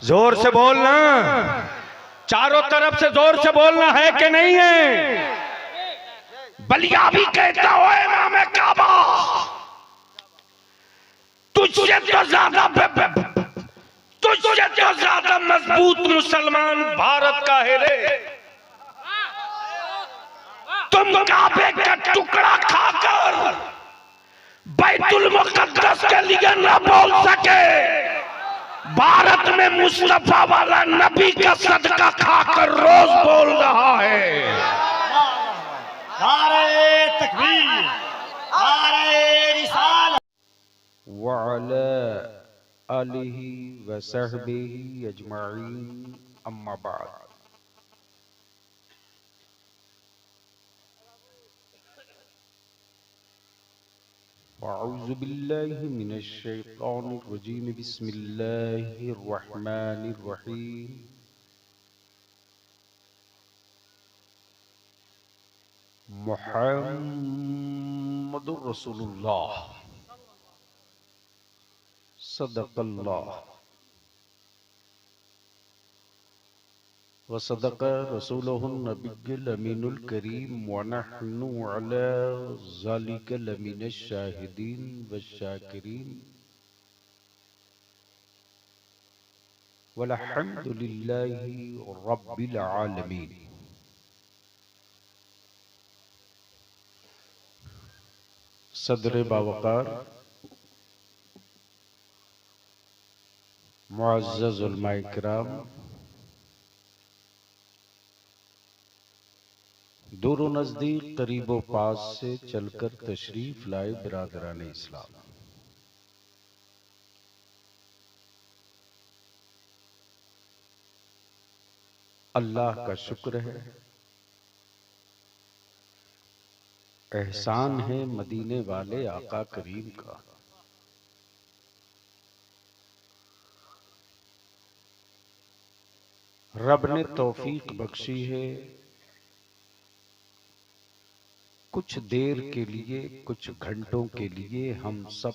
जोर से बोलना, चारों तरफ से जोर से बोलना है कि नहीं है। बलिया भी कहता हो इमाम काबा, तुझसे तो ज्यादा मजबूत मुसलमान भारत का है रे। तुम काबे का टुकड़ा खाकर बैतुल मुकद्दस के लिए न बोल सके, भारत में मुस्तफा वाला नबी का सदका खाकर रोज बोल रहा है। नारे तकबीर, नारे रिसालत। वअला आलिहि व सहबिहि अजमईन, अम्मा बाद। अऊज़ु बिल्लाहि मिनश शैतानिर रजीम, बिस्मिल्लाहिर रहमानिर रहीम। मुहम्मदुर रसूलुल्लाह सदक़ल्लाह व सदक़ रसूलुहुन नबियुल अमीनुल करीम व नहनु अला ज़ालिका लमिनश शाहिदीन व शाकिरीन वल्हम्दुलिल्लाहि रब्बिल आलमीन। सदर बावकार मुअज़्ज़ज़ उलमाए किराम, दूर नजदीक करीबो पास से चलकर तशरीफ लाए बिरादरान इस्लाम, अल्लाह का शुक्र है, एहसान है मदीने वाले आका करीम का। रब ने तौफीक बख्शी है कुछ देर के लिए, कुछ घंटों के लिए हम सब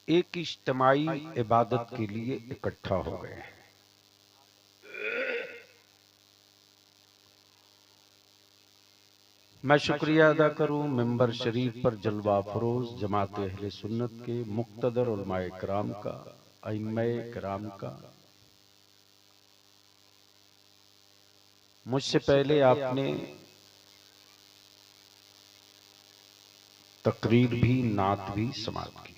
एक इज्तिमाई इबादत के लिए इकट्ठा हो गए हैं। मैं शुक्रिया अदा करूं मिंबर शरीफ पर जलवा फरोज जमात अहले सुन्नत के मुक्तदर उलमाए किराम का, अइम्माए किराम का। मुझसे पहले आपने तकरीर भी, नात भी समाप्त की।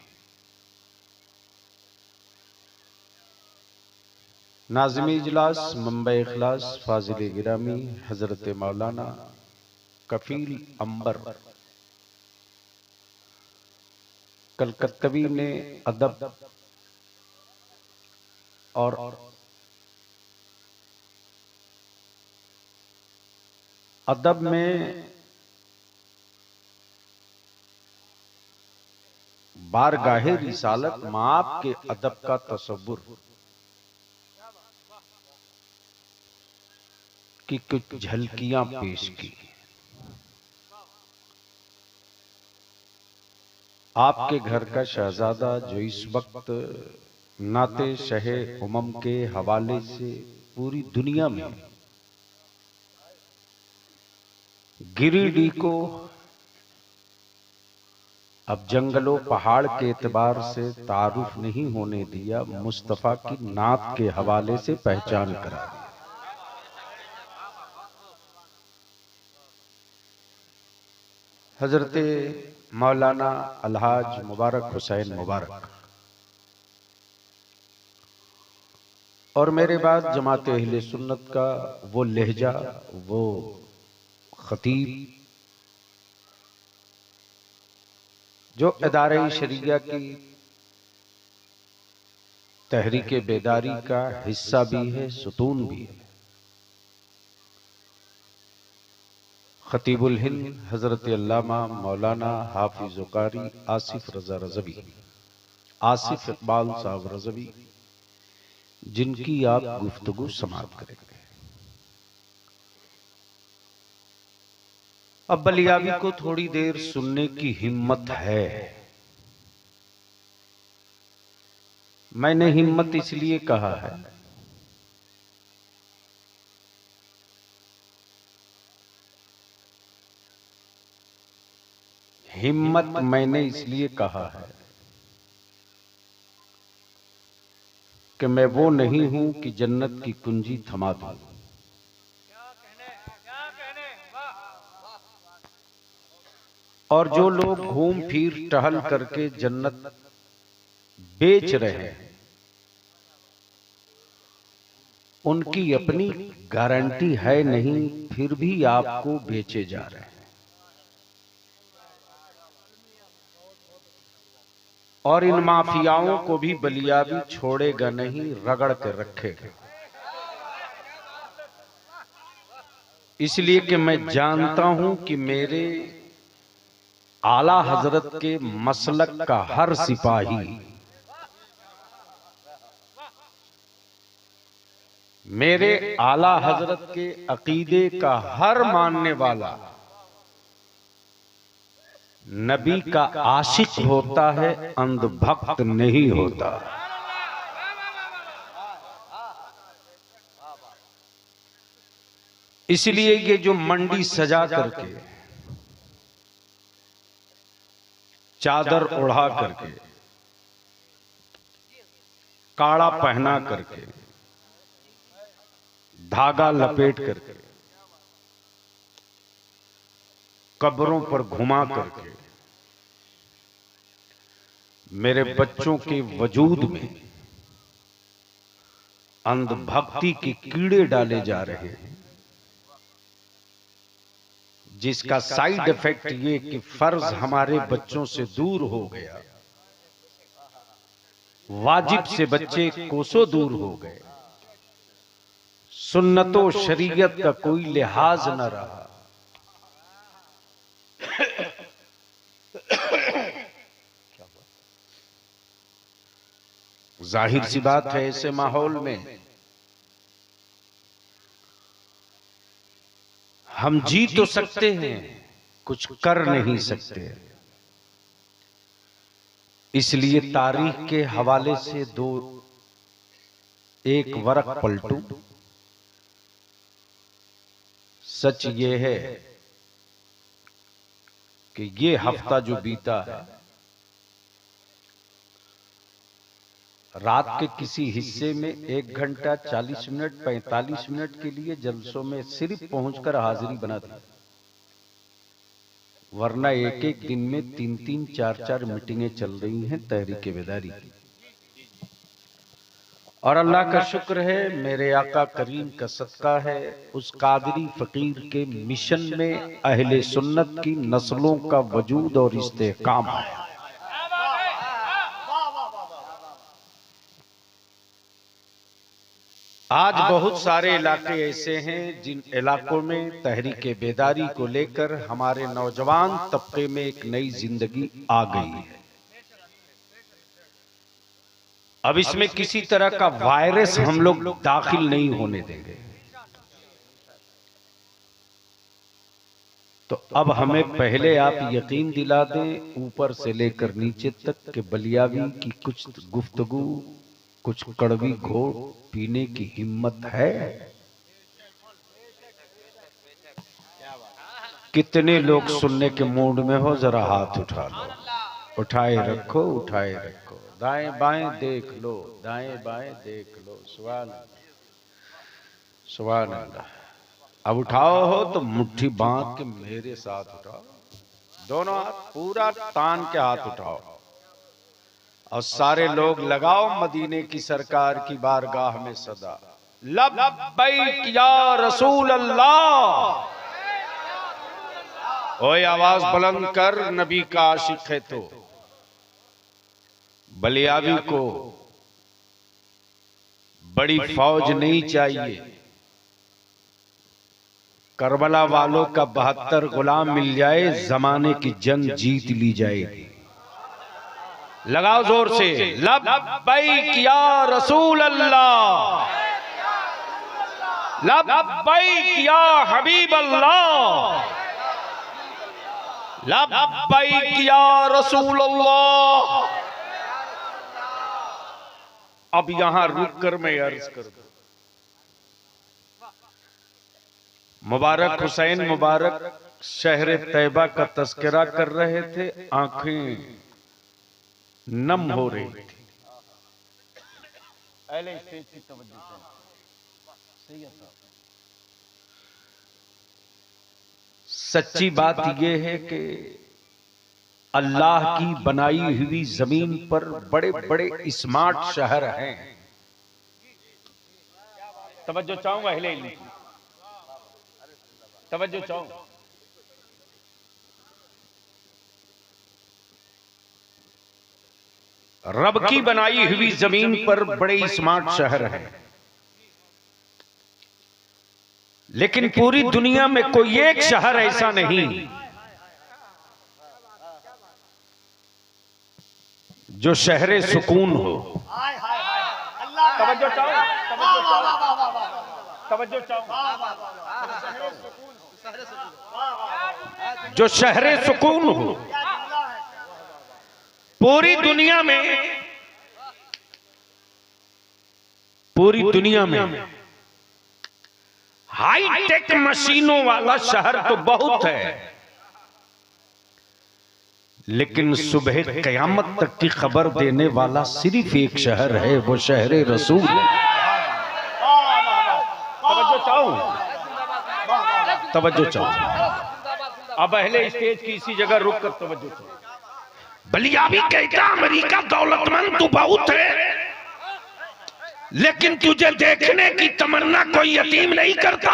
नाज़िम इजलास मंबे इखलास फाजिल गिरामी हजरत मौलाना कफील अंबर कलकत्तवी ने अदब और अदब में बारगाहे रिसालत माप के अदब का तसव्वुर की कुछ झलकियां पेश की। आपके घर का शहजादा जो इस वक्त नाते शहे उमम के हवाले से पूरी दुनिया में गिरिडीह को अब जंगलों पहाड़ के एतबार से तारुफ नहीं होने दिया, मुस्तफा की नात के हवाले से पहचान करा दी। हजरत मौलाना अलहाज मुबारक हुसैन मुबारक और मेरे बाद जमात अहले सुन्नत का वो लहजा, वो खतीब जो इदारे शरिया की तहरीक बेदारी का हिस्सा भी है, सुतून भी है, खतीबुल हिंद हजरत अल्लामा मौलाना हाफिज कारी आसिफ रजा रज़वी, आसिफ इकबाल साहब रज़वी, जिनकी आप गुफ्तगू समाप्त करेंगे। अब बलियावी को थोड़ी देर सुनने की हिम्मत है मैंने हिम्मत इसलिए कहा है हिम्मत मैंने इसलिए कहा है कि मैं वो नहीं हूं कि जन्नत की कुंजी थमा दूं। और जो लोग घूम फिर टहल करके जन्नत बेच रहे हैं, उनकी अपनी गारंटी है नहीं, फिर भी आपको बेचे जा रहे हैं। और इन माफियाओं को भी बलियाबी छोड़ेगा नहीं, रगड़ के रखेगा। इसलिए कि मैं जानता हूं कि मेरे आला हजरत के मसलक का हर सिपाही, मेरे आला हजरत के अकीदे का हर मानने वाला नबी का आशिक होता है, अंधभक्त नहीं होता। इसलिए ये जो मंडी सजा करके, चादर ओढ़ा करके, काड़ा पहना करके, धागा लपेट करके, कब्रों पर घुमा करके मेरे बच्चों के वजूद में अंधभक्ति के कीड़े डाले जा रहे हैं, जिसका साइड इफेक्ट ये कि फर्ज हमारे बच्चों से दूर हो गया, वाजिब से बच्चे कोसों दूर हो गए, सुन्नतो शरीयत का कोई लिहाज न रहा। जाहिर सी बात है, ऐसे माहौल में हम जी तो सकते हैं, कुछ कर नहीं सकते। इसलिए तारीख के हवाले से एक वरक पलटूं। सच ये है कि ये हफ्ता जो बीता है, रात के किसी हिस्से में 1 घंटा 40 मिनट 45 मिनट के लिए जलसों में सिर्फ पहुंचकर हाजिरी बना दी, वरना एक एक दिन में 3-3 4-4 मीटिंगें चल रही हैं तहरीक बेदारी की। और अल्लाह का शुक्र है, मेरे आका करीम का सदका है, उस कादरी फकीर के मिशन में अहले सुन्नत की नस्लों का वजूद और इस्तेहकाम है। आज बहुत सारे इलाके ऐसे हैं जिन इलाकों में तहरीक बेदारी को लेकर हमारे नौजवान तबके में एक नई जिंदगी आ गई है। अब इसमें किसी तरह का वायरस हम लोग दाखिल नहीं होने देंगे। तो अब हमें पहले आप यकीन दिला दें, ऊपर से लेकर नीचे तक के बलियावी की कुछ गुफ्तगू, कुछ कड़वी घोट पीने की हिम्मत है? कितने लोग सुनने के मूड में हो, जरा हाथ उठा लो। उठाए रखो, उठाए रखो, दाएं बाएं देख लो, दाएं बाएं देख लो। सुभान अल्लाह, सुभान अल्लाह। अब उठाओ हो तो मुट्ठी बांध के मेरे साथ उठाओ, दोनों हाथ पूरा तान के हाथ उठाओ, और सारे लोग लगाओ मदीने की सरकार की बारगाह में सदा, लब्बैक या रसूल अल्लाह। ओए आवाज बुलंद कर, नबी का आशिक है तो। बलियावी को बड़ी फौज नहीं चाहिए, करबला वालों का 72 गुलाम मिल जाए, जमाने की जंग जीत ली जाएगी। लगाओ जोर से, लब्बैक या रसूल अल्लाह, लब्बैक या हबीब अल्लाह, लब्बैक या रसूल अल्लाह। अब यहां रुक कर मैं अर्ज कर दूं, मुबारक हुसैन मुबारक शहर तैयबा का तस्करा कर रहे थे, आंखें नम हो रही थी। पहले स्टेज की तवज्जो सही है साहब। सच्ची बात यह है कि अल्लाह की बनाई हुई जमीन पर बड़े बड़े स्मार्ट शहर हैं। तवज्जो चाहूंगा, हिले तवज्जो चाहूंगा। रब की बनाई हुई जमीन पर बड़े स्मार्ट शहर हैं, लेकिन पूरी दुनिया में कोई एक शहर ऐसा नहीं जो शहरे सुकून हो। तवज्जो चाहो, तवज्जो चाहो, जो शहरे सुकून हो। पूरी दुनिया में हाईटेक मशीनों वाला शहर तो बहुत है, लेकिन सुबह कयामत तक की खबर देने वाला सिर्फ एक शहर है, वो शहर रसूल। तवज्जो चाहो, तवज्जो चाहो। अब अहले स्टेज की इसी जगह रुक कर तवज्जो चाहो। बलिया भी कहता अमेरिका दौलतमंद तू बहुत है, लेकिन तुझे देखने की तमन्ना कोई यतीम नहीं करता।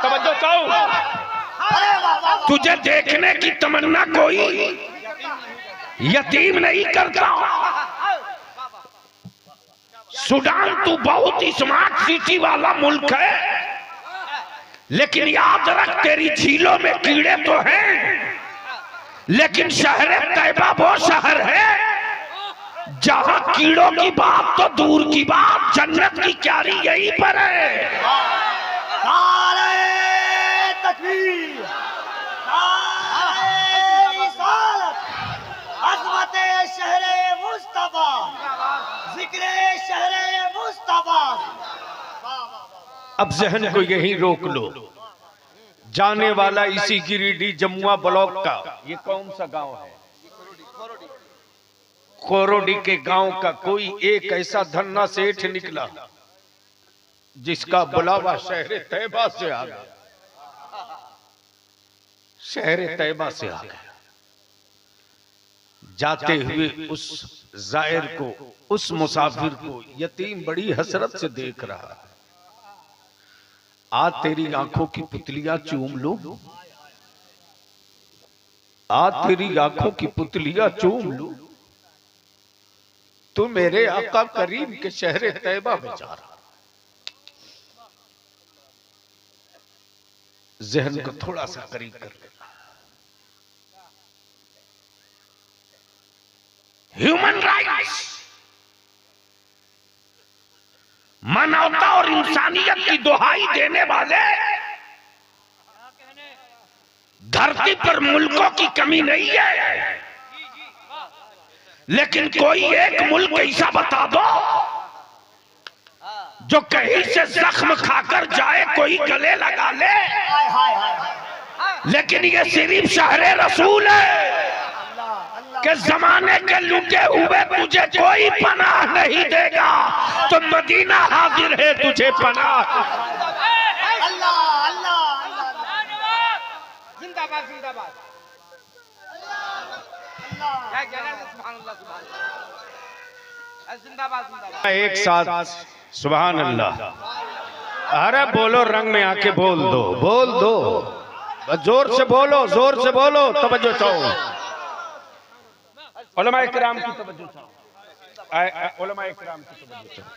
तवज्जो चाहो, तुझे देखने की तमन्ना कोई यतीम नहीं करता। सूडान तू बहुत स्मार्ट सिटी वाला मुल्क है, लेकिन याद रख तेरी झीलों में कीड़े तो हैं, लेकिन शहर तैयबा वो शहर है जहां कीड़ों की बात तो दूर की बात, जन्नत की क्यारी यहीं पर है। नारे तकबीर, नारे रिसालत, अज़मते शहरे मुस्तफा, जिक्रे शहरे मुस्तफा। अब जहन को यहीं रोक लो। जाने वाला इसी गिरिडीह जमुआ ब्लॉक का ये कौन सा गांव है? कोरोडी के गांव का कोई एक ऐसा धन्ना सेठ निकला जिसका बुलावा शहर तैयबा से आ गया, शहर तैयबा से आ गया। जाते हुए उस जायर को, उस मुसाफिर को यतीम बड़ी हसरत से देख रहा है। आज तेरी आंखों की पुतलियां चूम लो, आज तेरी आंखों की पुतलियां चूम लो, तू मेरे आका करीम के शहर तैयबा में जा रहा। जहन को थोड़ा सा करीब कर लेना। ह्यूमन राइट्स, मानवता और इंसानियत की दुहाई देने वाले धरती पर मुल्कों की कमी नहीं है, लेकिन कोई एक मुल्क ऐसा बता दो जो कहीं से जख्म खाकर जाए, कोई गले लगा ले, लेकिन ये सिर्फ शहर रसूल है कि जमाने के लुटे हुए तुझे कोई पनाह नहीं देगा, तो मदीना हाजिर है तुझे पनाह। अल्लाह अल्लाह जिंदाबाद जिंदाबाद। एक साथ सुभान अल्लाह। अरे बोलो, रंग में आके बोल दो, बोल दो, जोर से बोलो, जोर से बोलो। तवज्जो चाहो, उलमाए किराम की तवज्जो चाहो, उलमाए किराम की तवज्जो चाहो।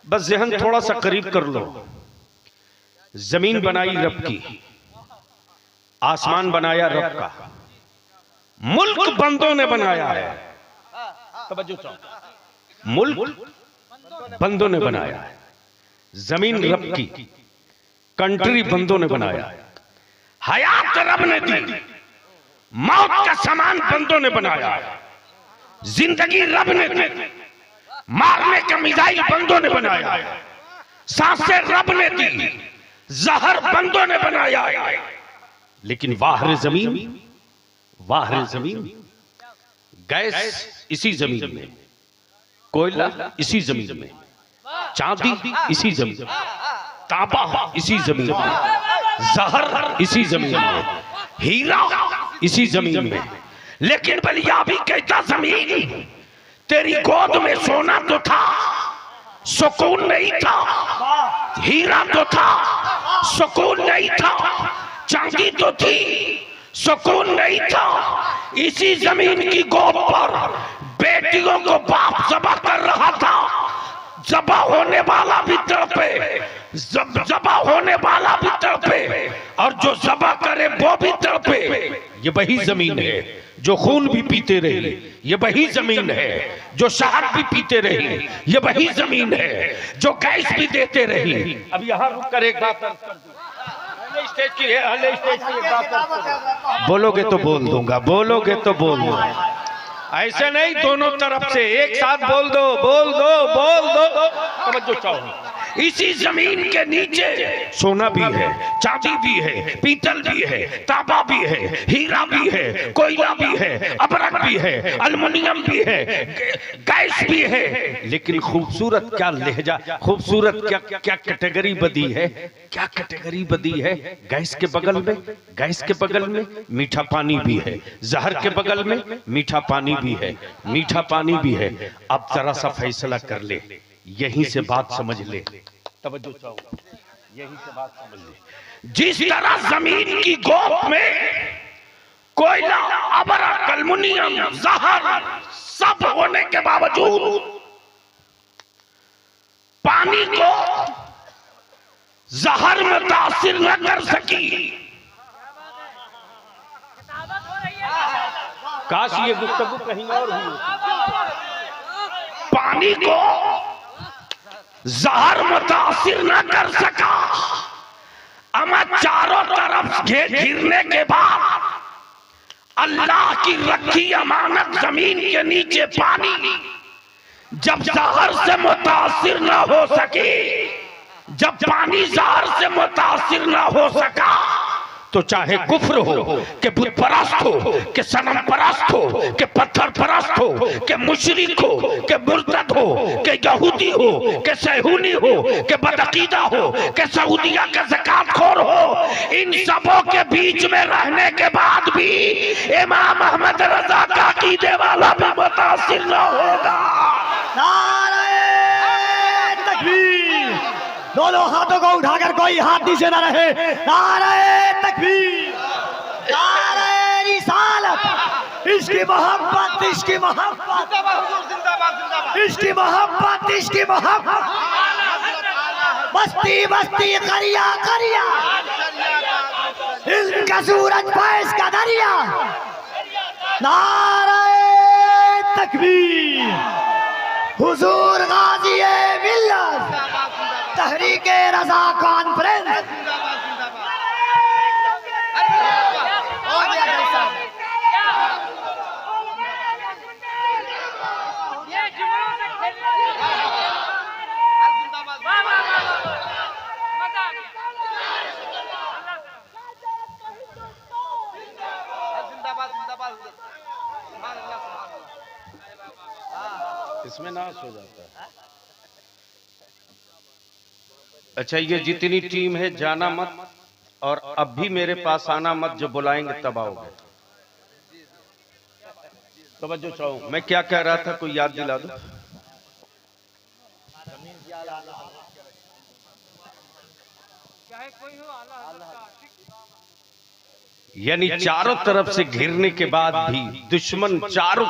बस ज़हन थोड़ा सा करीब कर लो। जमीन बनाई रब की, आसमान बनाया रब का, मुल्क बंदों ने बनाया है। तवज्जो चाहो, मुल्क बंदों ने बनाया है, जमीन रब की, कंट्री बंदों ने बनाया है, हयात रब ने दी, मौत का सामान बंदों ने बनाया है, जिंदगी रब ने दी, मारने का मिसाइल बंदों ने बनाया, सांसें रब ने दी, जहर बंदों ने बनाया, लेकिन वाहरे जमीन, वाहरे जमीन, गैस इसी जमीन में, कोयला इसी जमीन में, चांदी इसी जमीन, तांबा इसी जमीन में, जहर इसी जमीन में, हीरा इसी जमीन में। लेकिन बलिया भी कहता जमीन तेरी गोद में सोना तो था, सुकून नहीं था, हीरा तो था, सुकून नहीं था, चांदी तो थी, सुकून नहीं था। इसी जमीन की गोद पर बेटियों को बाप ज़बह कर रहा था, ज़बह होने वाला भी तड़पे, ज़बह होने वाला भी तड़पे, और जो ज़बह करे वो भी तड़पे। ये वही जमीन है जो खून भी पीते रहे, ये वही जमीन है जो शहद भी पीते रहे, ये वही जमीन है जो गैस भी देते रहे। अब यहाँ रुक कर एक बात स्टेज की है, हले स्टेज की एक बात बोलोगे तो बोल दूंगा, बोलोगे तो बोल दूंगा, ऐसे नहीं दोनों तरफ से एक साथ बोल दो, बोल दो, बोल दो। समझो चाहो इसी जमीन के नीचे सोना भी है, चांदी भी है, पीतल भी है, तांबा भी है, हीरा भी है, कोयला भी है, अबरक भी है, अल्युमिनियम भी है, गैस भी है। लेकिन खूबसूरत क्या लहजा, खूबसूरत क्या क्या कैटेगरी बदी है, क्या कैटेगरी बदी है। गैस के बगल में, गैस के बगल में मीठा पानी भी है, जहर के बगल में मीठा पानी भी है, मीठा पानी भी है। अब जरा सा फैसला कर ले, यहीं से बात समझ ले, तवज्जो चाहो, यहीं से बात समझ ले। जिस तरह जमीन की गोद में कोयला, अबरक, अल्युमिनियम, जहर सब होने के बावजूद पानी को जहर में तासीर न कर सकी। काश ये गुफ्तगू कहीं और हुई, पानी को जहर मुतासिर न कर सका। अमा चारों तरफ घिरने के बाद अल्लाह की रखी अमानत जमीन के नीचे पानी जब जहर से मुतासिर न हो सके, जब पानी जहर से मुतासिर न हो सका, तो चाहे कुफ्र हो, कि बुत परस्त हो, कि सनम परस्त हो, कि पत्थर परस्त हो, कि मुशरिक हो, कि मुर्तद हो, कि यहूदी हो, कि सहूनी हो, कि बदअकीदा हो, कि सऊदिया का ज़कातखोर हो, इन सबों के बीच में रहने के बाद भी इमाम अहमद रजा का अकीदे वाला भी मुतासिर न होगा। नारे तकबीर, दोनों हाथों को उठाकर कोई हाथ नीचे न रहे। नारे तकबीर, नारे रिसालत, इसकी मोहब्बत, इसकी मोहब्बत, इसकी मोहब्बत, इसकी मोहब्बत, बस्ती बस्ती, करिया करिया, इल्म का सूरज, फैज़ का दरिया। नारे तकबीर, हुजूर गाज़ी-ए मिल्लत, तहरीके रजा कॉन्फ्रेंस। इसमें नाश हो जाता है। अच्छा, ये जितनी टीम है जाना मत, और अब भी मेरे पास आना मत, जो बुलाएंगे तब आओगे। तवज्जो चाहो, मैं क्या कह रहा था, कोई याद दिला दो। यानी चारों तरफ से घिरने के बाद भी दुश्मन, चारों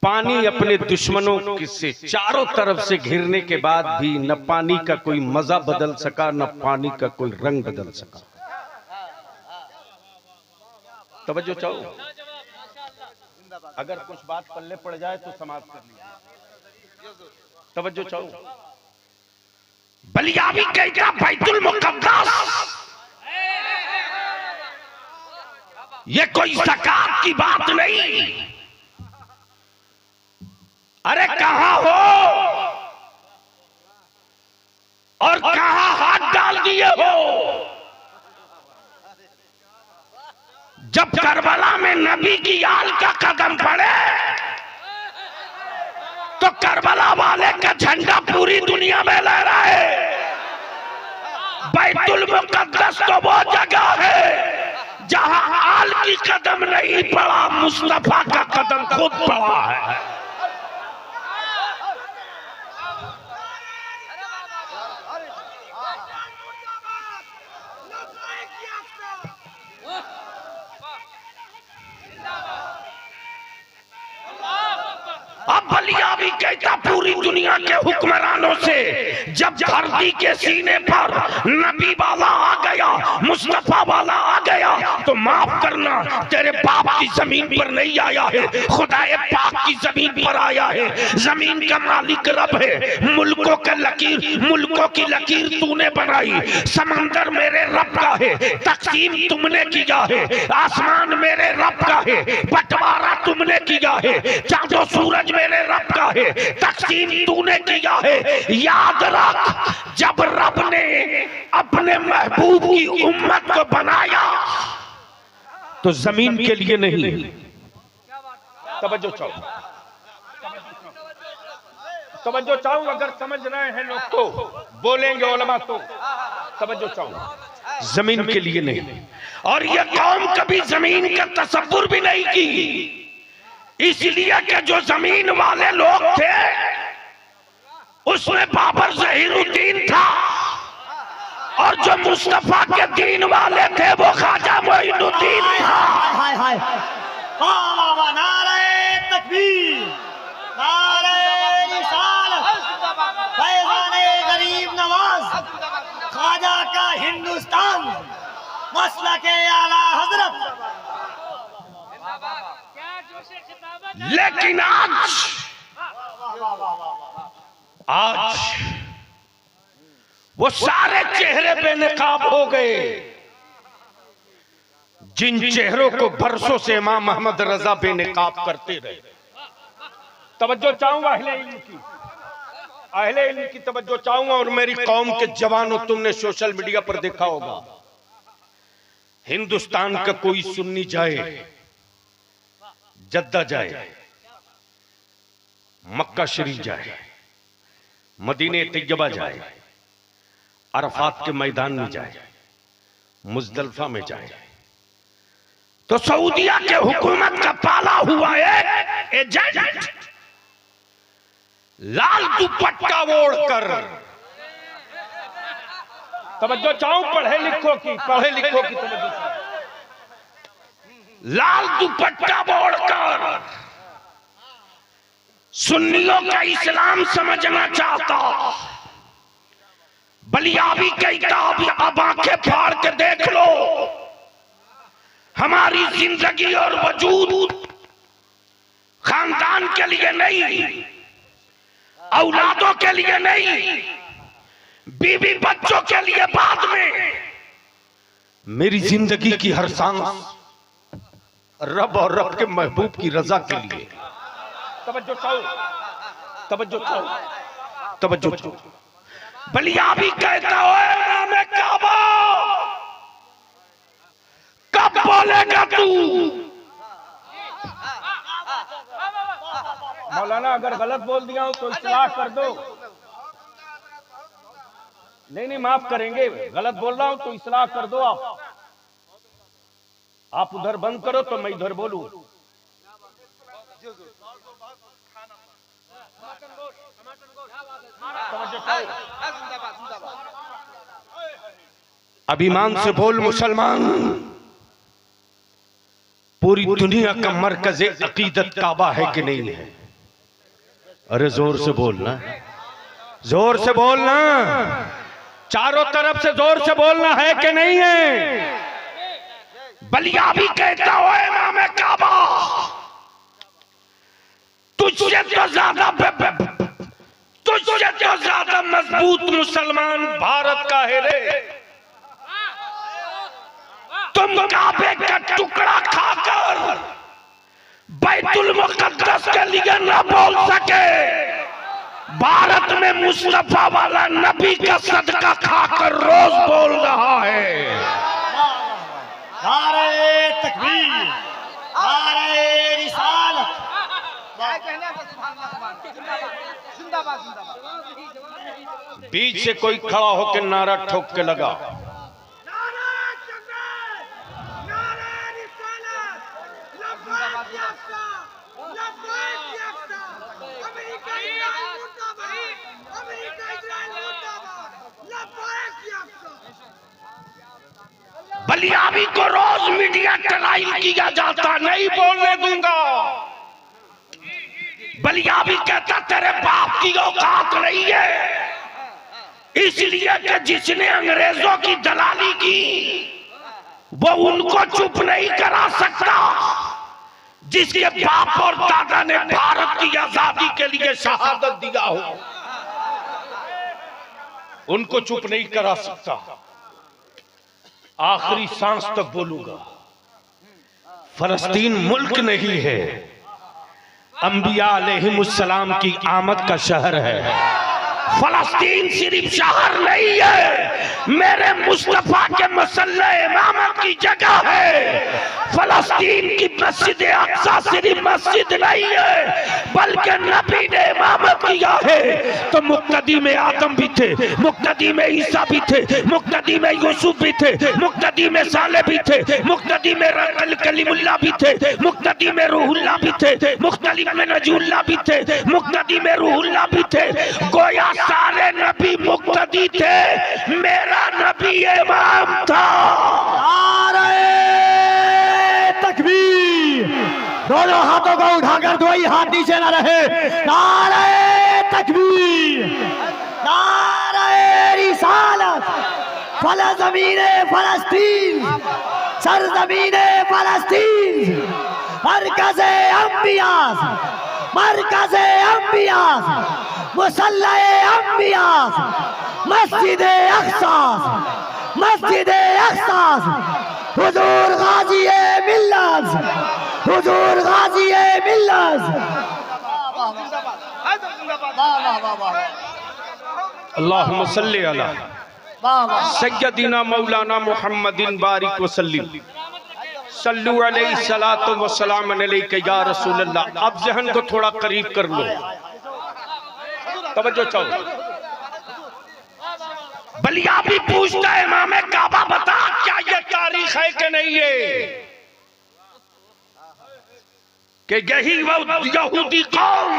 पानी अपने दुश्मनों से चारों तरफ से घिरने के बाद भी न पानी का कोई मजा बदल सका, न पानी का कोई रंग बदल सका। तवज्जो चाहो, अगर कुछ बात पल्ले पड़ जाए तो समाप्त कर लीजिए। तवज्जो चाहो, बलियावी कहता बैतुल मुक़द्दस, ये कोई ज़कात की बात नहीं। अरे कहां हो और कहां हाथ डाल दिए हो? जब करबला में नबी की आल का कदम पड़े तो करबला वाले का झंडा पूरी दुनिया में लहराए। बैतुल मुकद्दस तो वो जगह है जहां आल की कदम नहीं पड़ा, मुस्तफा का कदम खुद पड़ा है। अब बलिया भी कहता पूरी दुनिया के हुक्मरानों से, जब धरती के सीने पर नबी वाला आ गया, मुस्तफा वाला आ गया, तो माफ करना, तेरे बाप की जमीन पर नहीं आया है, खुदाए पाक की जमीन पर आया है। जमीन का मालिक रब है, मुल्कों की लकीर तूने बनाई, समंदर मेरे रब का है, तकसीम तुमने किया है, आसमान मेरे रब का है, बंटवारा तुमने किया है, चांदो सूरज मेरे रब का है, तकसीम तूने किया है। याद रख, जब रब ने अपने महबूब की उम्मत को बनाया तो जमीन के लिए नहीं। तवज्जो चाहूं, अगर समझ रहे हैं लोग तो बोलेंगे, उलमा तो तवज्जो चाहूं, जमीन के लिए नहीं। और यह कौम कभी जमीन का तसव्वुर भी नहीं की, इसलिए कि जो जमीन वाले लोग थे उसमें बाबर ज़हीरुद्दीन था, और जो मुस्तफा के दीन वाले थे वो ख्वाजा मोइनुद्दीन था। हाय हाय, नारे तकबीर, नारे रिसालत, फैज़ाने गरीब नवाज, ख्वाजा का हिंदुस्तान, मसलके आला हजरत। लेकिन आज वो सारे चेहरे बेनकाब हो गए जिन चेहरों को बरसों से इमाम मोहम्मद रजा बेनकाब करते रहे। तवज्जो चाहूंगा अहले इल्म की तवज्जो चाहूंगा, और मेरी कौम के जवानों, तुमने सोशल मीडिया पर देखा होगा, हिंदुस्तान का कोई सुन्नी जाए, जद्दा जाए, मक्का शरीफ जाए, मदीने तैयबा जाए, अरफात के मैदान में जाए, मुजदलफा में जाए, तो सऊदिया के हुकूमत का पाला हुआ है एजेंट लाल दुपट्टा ओढ़कर। तवज्जो चाहूं, पढ़े लिखो की तवज्जो, लाल दुपट्टा ओढ़कर सुन्नियों का इस्लाम समझना चाहता। बलियाबी कहता, अब आंखें फाड़ के देख लो, हमारी जिंदगी और वजूद खानदान के लिए नहीं, औलादों के लिए नहीं, बीवी बच्चों के लिए बाद में, मेरी जिंदगी की हर सांस रब और रब के महबूब की रजा के लिए। तवज्जो चाहो। बलियाबी कहता है, मैं काबा, कब बोलेगा तू? मौलाना अगर गलत बोल दिया हो तो इस्लाह कर दो। नहीं माफ करेंगे, गलत बोल रहा हूं तो इस्लाह कर दो। आप उधर बंद करो तो मैं इधर बोलूं। अभिमान से बोल मुसलमान, पूरी दुनिया का मरकज अकीदत काबा है कि नहीं है? अरे जोर से बोलना, जोर से बोलना, चारों तरफ से जोर से बोलना है कि नहीं है? बलियाबी कहता हो इमाम काबा, तुझसे तो ज्यादा मजबूत मुसलमान भारत का है रे। तुम काबे का टुकड़ा खाकर बैतुल मुकद्दस के लिए न बोल सके, भारत में मुस्तफा वाला नबी का सदका खाकर रोज बोल रहा है। नारे तकबीर, नारे रिसालत। बीच से कोई खड़ा होकर नारा ठोक के लगा, बलियाबी को रोज मीडिया ट्रायल किया जाता, नहीं बोलने दूंगा। बलियाबी कहता तेरे बाप की औकात नहीं है, इसलिए कि जिसने अंग्रेजों की दलाली की वो उनको चुप नहीं करा सकता, जिसके बाप और दादा ने भारत की आजादी के लिए शहादत दिया हो उनको चुप नहीं करा सकता। आखिरी सांस तक बोलूंगा, फलस्तीन मुल्क नहीं है, अंबिया अलैहिमुस्सलाम की आमद का शहर है। फलस्तीन सिर्फ शहर नहीं है, मेरे मुस्तफा के मसल्ले इमामत की जगह है। फलस्तीन की मस्जिद अक्सा सिर्फ मस्जिद नहीं है, बल्कि नबी ने इमामत किया है। तो मुक्तदी में आदम भी थे, मुक्तदी में ईसा भी थे, मुक्तदी में यूसुफ भी थे, मुक्तदी में साले भी थे, मुक्तदी में कलीमुल्लाह भी थे, मुक्तदी में रूहुल्लाह भी थे, मुक्तदी में नजूल्लाह भी थे, मुक्तदी में रूहुल्लाह भी थे। गोया सारे नबी मुक्तदी थे, मेरा नबी इमाम था। नारे तकबीर, दोनों हाथों को उठाकर कोई हाथ नीचे न रहे। नारे तकबीर, नारे रिसालत। फलज़मीने फलस्तीन, सरज़मीने फलस्तीन, मरकज़े अंबिया, मरकज़े अंबिया, मुसल्ले अंबिया, मस्जिदे अक्सा, मस्जिदे अक्सा, हुजूर गाज़ी-ए मिल्लत, हुजूर गाज़ी-ए मिल्लत। अल्लाहुम्मा सल्ली अला सय्यदिना मौलाना मुहम्मदिन बारिक वसल्लिम, सल्लु अलैहि सलातो व सलाम अलैका या रसूल अल्लाह। अब जहन को थोड़ा करीब कर लो, तवज्जो चाहो। बलियाबी पूछता है इमाम काबा बता क्या ये तारीख है कि नहीं है, कि यही वो यहूदी कौम,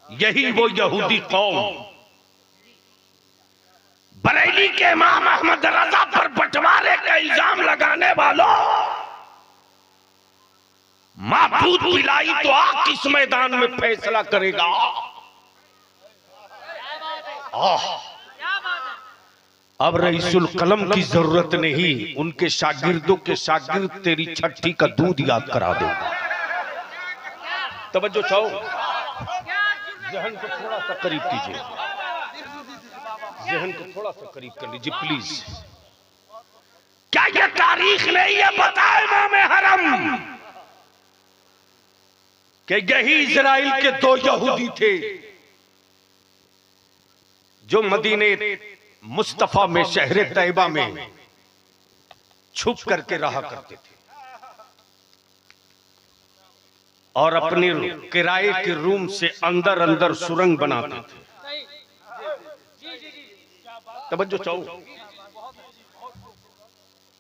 यही वो यहूदी कौम बरेली के इमाम अहमद रजा पर बंटवारे का इल्जाम लगाने वालों, मां दूध पिलाई तो आग किस मैदान में फैसला करेगा। अब रईसुल कलम की जरूरत नहीं, उनके शागिर्दों के शागिर्द तेरी छठी का दूध याद करा दे। तवज्जो चाहो, जहन को थोड़ा सा करीब कीजिए, जहन को थोड़ा सा करीब कर लीजिए प्लीज। क्या ये तारीख नहीं है बताए इमाम हरम कि यही इजराइल के दो यहूदी थे जो मदीने मुस्तफा में शहर तैयबा में छुप करके रहा करते थे और अपने किराए के रूम से अंदर अंदर सुरंग बनाते थे। तवज्जो चाहो,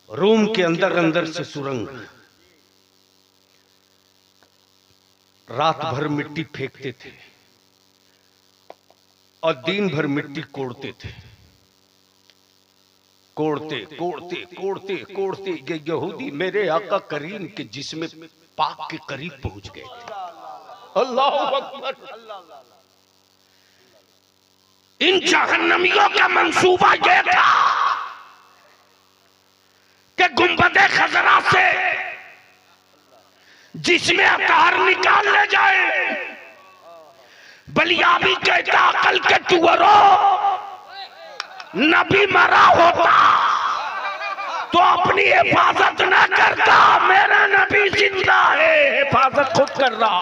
रूम के अंदर अंदर से सुरंग, रात भर मिट्टी फेंकते थे और दिन भर मिट्टी कोड़ते थे। कोड़ते कोड़ते कोड़ते कोड़ते ये यहूदी मेरे आका करीम के जिस्म पाक के करीब पहुंच गए थे। अल्लाह अकबर। इन जहन्नमियों का मंसूबा यह था कि गुंबदे खजरा से जिसमें अतार निकाल ले जाए। बलियाबी कहता अकल के टुअरो, नबी मरा होता तो अपनी हिफाजत ना करता, मेरा नबी जिंदा है, हिफाजत खुद कर रहा।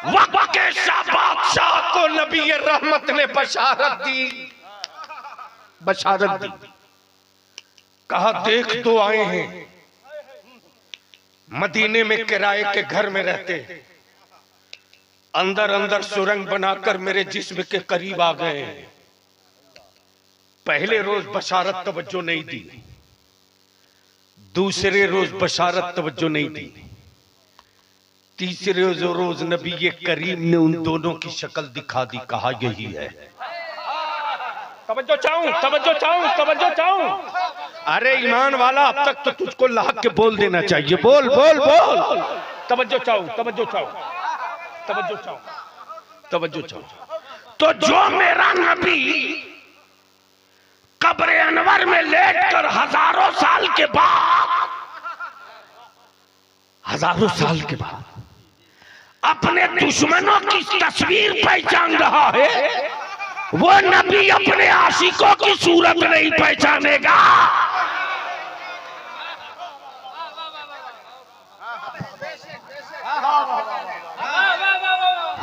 वक्त के शाह बादशाह को नबी रहमत ने बशारत दी, बशारत दी। कहा देख तो आए हैं, मदीने में किराए के घर में रहते, अंदर अंदर सुरंग बनाकर मेरे जिस्म के करीब आ गए हैं। पहले रोज बशारत तवज्जो नहीं दी, दूसरे रोज बशारत तवज्जो नहीं दी, तीसरे रोज नबी ये करीम ने उन दोनों की शक्ल दिखा दी। कहा यही है। तवज्जो चाहूं, तवज्जो चाहूं, तवज्जो चाहूं। अरे ईमान वाला, अब तक तो तुझको लाख के बोल देना चाहिए। बोल बोल बोल। तवज्जो चाहूं, तवज्जो चाहूं, तवज्जो चाहूं, तवज्जो चाहूं। तो जो मेरा नबी कब्र अनवर में लेटकर हजारों साल के बाद, हजारों साल के बाद अपने दुश्मनों की तस्वीर पहचान रहा है, वो नबी अपने आशिकों की सूरत नहीं पहचानेगा।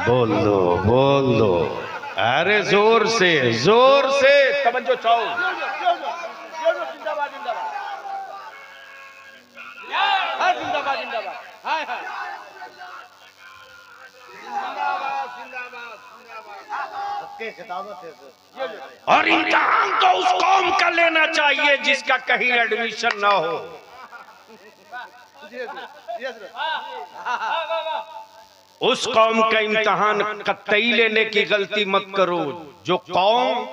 बोल दो, बोल दो। अरे जोर से, जोर से तवज्जो चाहो। जिंदाबाद, जिंदाबाद, जिंदाबाद, जिंदाबाद, हाय हाय, और इम्तिहान तो उस कौम का लेना चाहिए जिसका कहीं एडमिशन ना हो। उस कौम का इम्तिहान कतई लेने की गलती मत करो जो कौम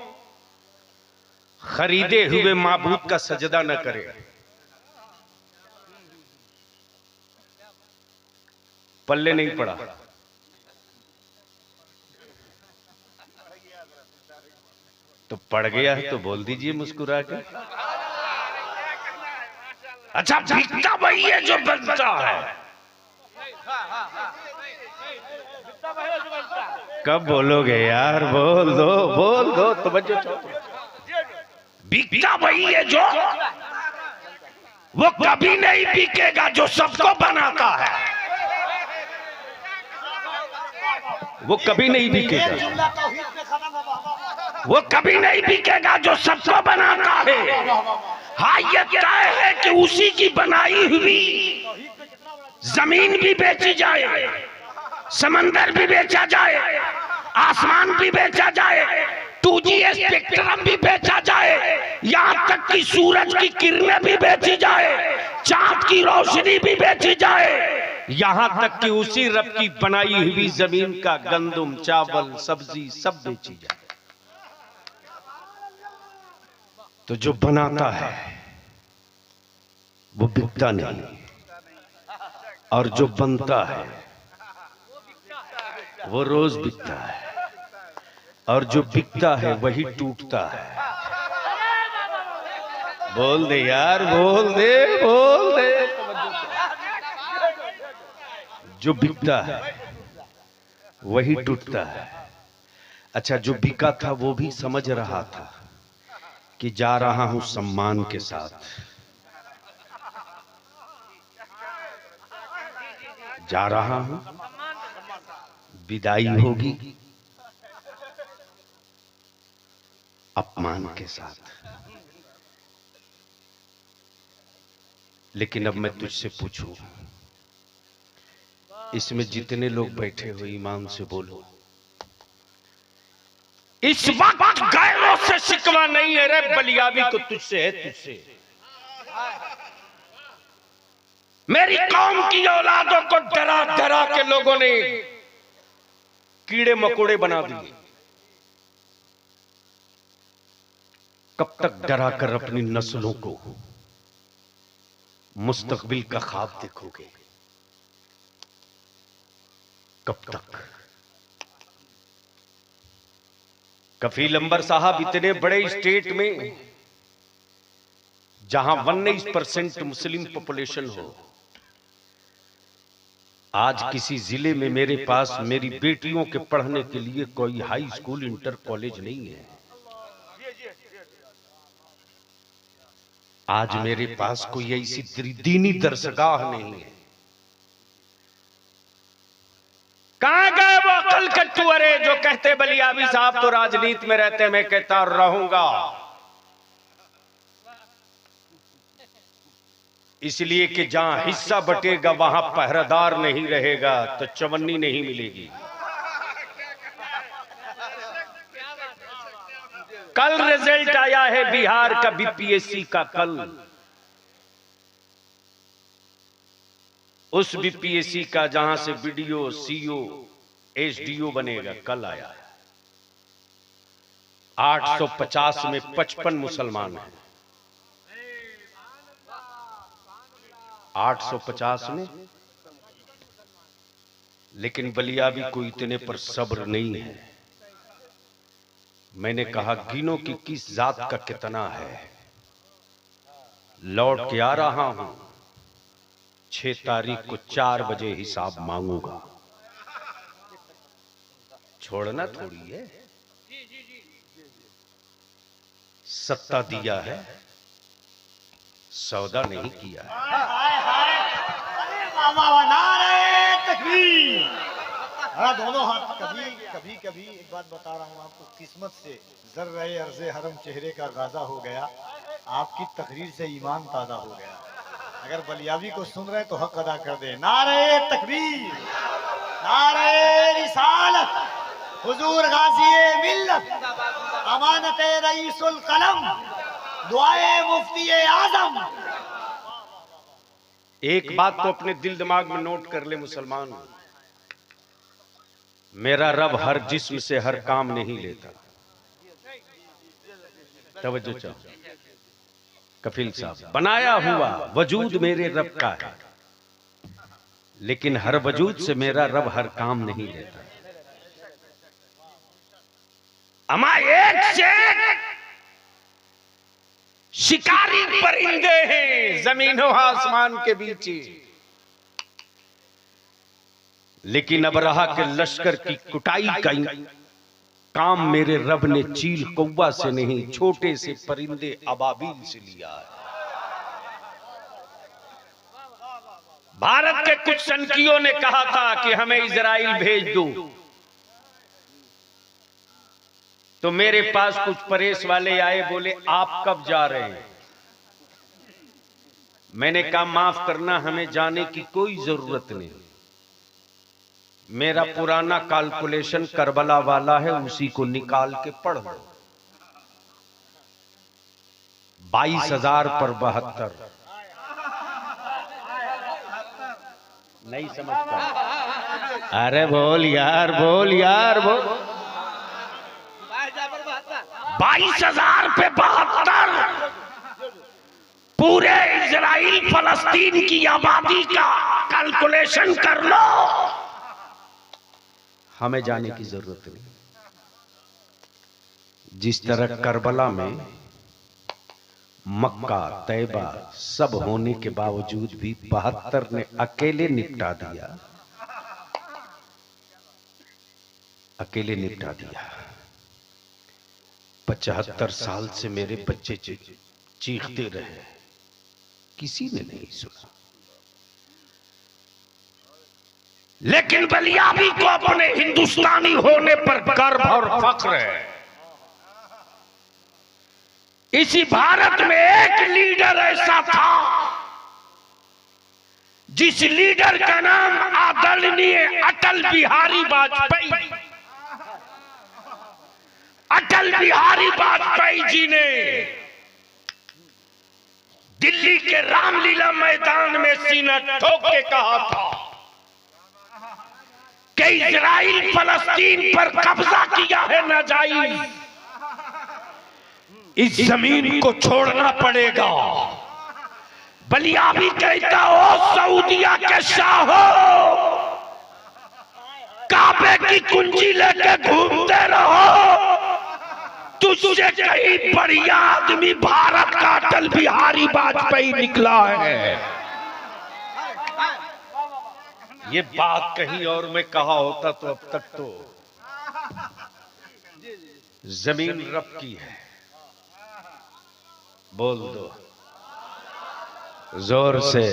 खरीदे हुए माबूद का सजदा न करे। पल्ले नहीं पड़ा। तो पड़ गया है तो बोल दीजिए मुस्कुरा के। अच्छा, बिकता वही है जो बनता है। कब बोलोगे यार? बोल दो, बोल दो, तवज्जो चाहो। बिकता वही है जो, वो कभी नहीं बिकेगा जो सबको बनाता है। वो कभी नहीं बिकेगा, वो कभी नहीं बिकेगा जो सबको बनाता है। हाँ, ये तय है कि उसी की बनाई हुई जमीन भी बेची जाए, समंदर भी बेचा जाए, आसमान भी बेचा जाए, 2G स्पेक्ट्रम भी बेचा जाए, यहाँ तक कि सूरज की किरणें भी बेची जाए, चांद की रोशनी भी बेची जाए, यहाँ तक कि उसी रब की बनाई हुई जमीन का गंदम, चावल, सब्जी सब बेची जाए। तो जो बनाता है वो बिकता नहीं, और जो बनता है वो रोज बिकता है, और जो बिकता है वही टूटता है। बोल दे यार, बोल दे, बोल दे। जो बिकता है वही टूटता है। अच्छा, जो बिका था वो भी समझ रहा था कि जा रहा हूं सम्मान के साथ, जा रहा हूं, विदाई होगी अपमान के साथ। लेकिन अब मैं तुझसे पूछूं, इसमें जितने लोग बैठे हो ईमान से बोलो, इस वक्त गैरों से शिकवा नहीं है रे बलियावी को, तुझसे है, तुझसे। मेरी कौम की औलादों को डरा डरा के लोगों ने कीड़े मकोड़े बना दिए। कब तक डरा कर अपनी नस्लों को मुस्तकबिल का ख्वाब देखोगे? कब तक? कफील अंबर साहब, इतने बड़े स्टेट में जहां 19% मुस्लिम पॉपुलेशन हो, आज किसी जिले में मेरे पास मेरी बेटियों के पढ़ने के लिए कोई हाई स्कूल इंटर कॉलेज नहीं है। आज मेरे पास कोई ऐसी दीनी दरसगाह नहीं है। कहां गए वो अकल कट्टू अरे जो कहते बलियाबी साहब तो राजनीति में रहते, मैं कहता रहूंगा। इसलिए कि जहां हिस्सा बटेगा वहां पहरेदार नहीं रहेगा तो चवन्नी नहीं मिलेगी। कल रिजल्ट आया है बिहार का बीपीएससी का। कल उस बीपीएससी का जहां से बीडीओ, सीओ, एसडीओ बनेगा, कल आया है। 850 में 55 मुसलमान हैं। 850 में, लेकिन बलियाबी को इतने पर सब्र नहीं है। मैंने कहा गिनो कि किस जात का कितना है। लौट के आ रहा हूं, 6 तारीख को 4 बजे हिसाब मांगूंगा। छोड़ना थोड़ी है, सत्ता दिया है, सौदा नहीं किया है। दोनों हाथ। कभी कभी एक बात बता रहा हूँ आपको, किस्मत से ज़र्रे अर्ज़े हरम चेहरे का गाजा हो गया। आपकी तकरीर से ईमान ताज़ा हो गया। अगर बलियाबी को सुन रहे तो हक अदा कर दे। नारे तकबीर, नारे रिसालत, हुजूर गाज़ी मिल्लत, अमानत रईसुल कलम, दुआए मुफ्ती आज़म। एक बात तो अपने दिल दिमाग में नोट कर ले मुसलमान, मेरा रब हर जिस्म से हर काम नहीं लेता। तवज्जो चाहो कफिल साहब, बनाया हुआ वजूद मेरे रब का है, लेकिन हर वजूद से मेरा रब हर काम नहीं लेता। अमा एक से शिकारी परिंदे हैं जमीनों आसमान के बीच, लेकिन अबरहा के लश्कर की कुटाई का काम मेरे रब ने चील कौवा से नहीं, छोटे से परिंदे अबाबील से लिया है। भारत के कुछ सनकियों ने कहा था कि हमें इजराइल भेज दो, तो मेरे पास कुछ परेश वाले आए, बोले आप कब जा रहे हैं? मैंने कहा माफ करना, हमें जाने की कोई जरूरत नहीं। मेरा पुराना कैलकुलेशन करबला वाला है, उसी को निकाल के पढ़ लो। 22,000 पर 72। नहीं समझता? अरे बोल यार, बोल यार, बोल। 22,000 पे 72। पूरे इजराइल फलस्तीन की आबादी का कैलकुलेशन कर लो। हमें जाने की जरूरत नहीं। जिस तरह करबला में मक्का, तैबा सब होने के बावजूद भी 72 ने अकेले निपटा दिया, अकेले निपटा दिया। 75 साल से मेरे बच्चे चीखते रहे, किसी ने नहीं सुना। लेकिन बलियाबी को अपने हिंदुस्तानी होने पर गर्व और फख्र है। इसी भारत में एक लीडर ऐसा था जिस लीडर का नाम आदरणीय अटल बिहारी वाजपेयी। अटल बिहारी वाजपेयी जी ने दिल्ली के रामलीला मैदान में सीना ठोक के कहा था कि इजराइल फलस्तीन पर कब्जा किया है नाजायज, इस जमीन को छोड़ना पड़ेगा। बलियाबी कहता हो सऊदिया के शाहो, काबे की कुंजी लेके घूमते रहो, तुझसे कहीं बढ़िया आदमी भारत का अटल बिहारी वाजपेयी निकला है। ये बात कहीं और में कहा होता तो अब तक तो जमीन रब की है। बोल दो जोर से,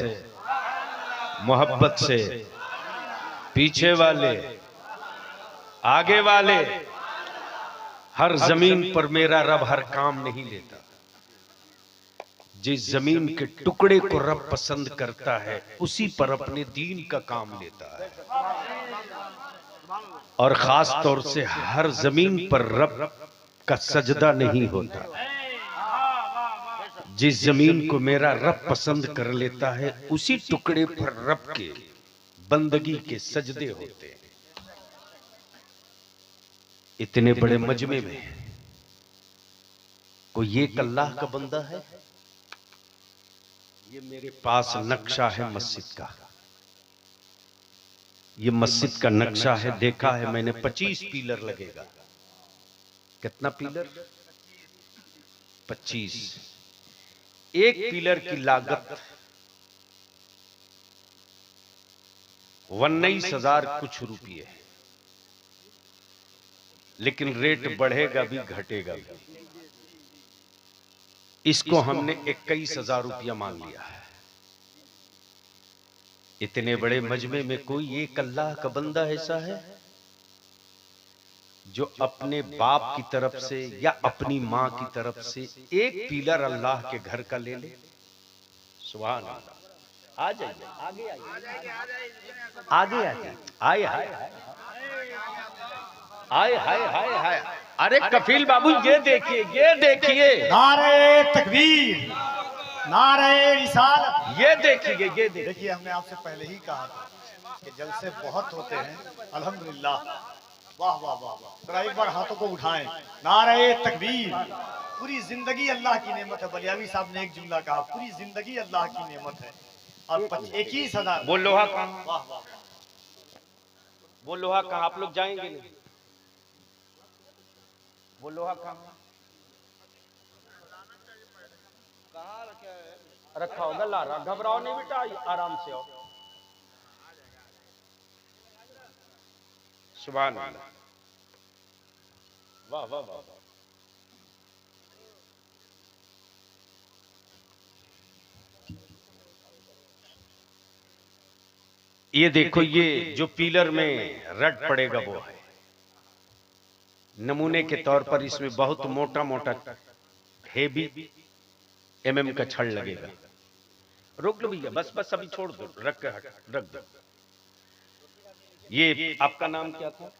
मोहब्बत से। पीछे वाले, आगे वाले, हर जमीन पर मेरा रब हर काम नहीं लेता। जिस जमीन के टुकड़े को रब पसंद करता है उसी पर अपने दीन का काम लेता है। और खास तौर से हर जमीन पर रब का सजदा नहीं होता। जिस जमीन को मेरा रब पसंद कर लेता है उसी टुकड़े पर रब के बंदगी के सजदे होते हैं। इतने बड़े मजमे में कोई एक अल्लाह का बंदा है। ये मेरे पास नक्शा है मस्जिद का। ये मस्जिद का नक्शा है, देखा है मैंने। 25 पिलर लगेगा। कितना पिलर? 25। एक पिलर की लागत 19,000 कुछ रुपये है। लेकिन रेट बढ़ेगा भी घटेगा भी। इसको हमने 21,000 रुपया मान लिया है। इतने बड़े मजमे में कोई एक अल्लाह का बंदा ऐसा है जो अपने बाप की तरफ से या अपनी मां की तरफ से एक पिलर अल्लाह के घर का ले ले। सुभान अल्लाह। आ जाइए, आगे आइए, आगे आइए। आए हाय आए हाय हाय हाय। अरे कफील बाबू ये देखिए, ये देखिए। नारे तकबीर, नारे रिसालत। ये देखिए, ये देखिए। देखिए हमने आपसे पहले ही कहा था कि जलसे बहुत होते हैं। अल्हम्दुलिल्लाह, वाह वाह वाह वाह। जरा एक बार हाथोों को उठाएं। नारे तकबीर। पूरी जिंदगी अल्लाह की नेमत है। बलियावी साहब ने एक जुमला कहा, पूरी जिंदगी अल्लाह की नेमत है। और 21,000। वो लोहा कहाँ? वाह वाह। वो लोहा कहाँ? आप लोग जाएंगे नहीं? वो लोहा कहाँ रखा होगा? ला रहा। घबराओ नहीं बेटा, आराम से आओ। सुभान अल्लाह। वाह वाह वाह वाह। ये देखो, ये जो पिलर में रड पड़ेगा वो है। नमूने के तौर पर इसमें बहुत मोटा मोटा हेवी MM का छड़ लगेगा। रोक लो भैया, बस बस अभी छोड़ दो, रख दो। ये आपका नाम क्या था?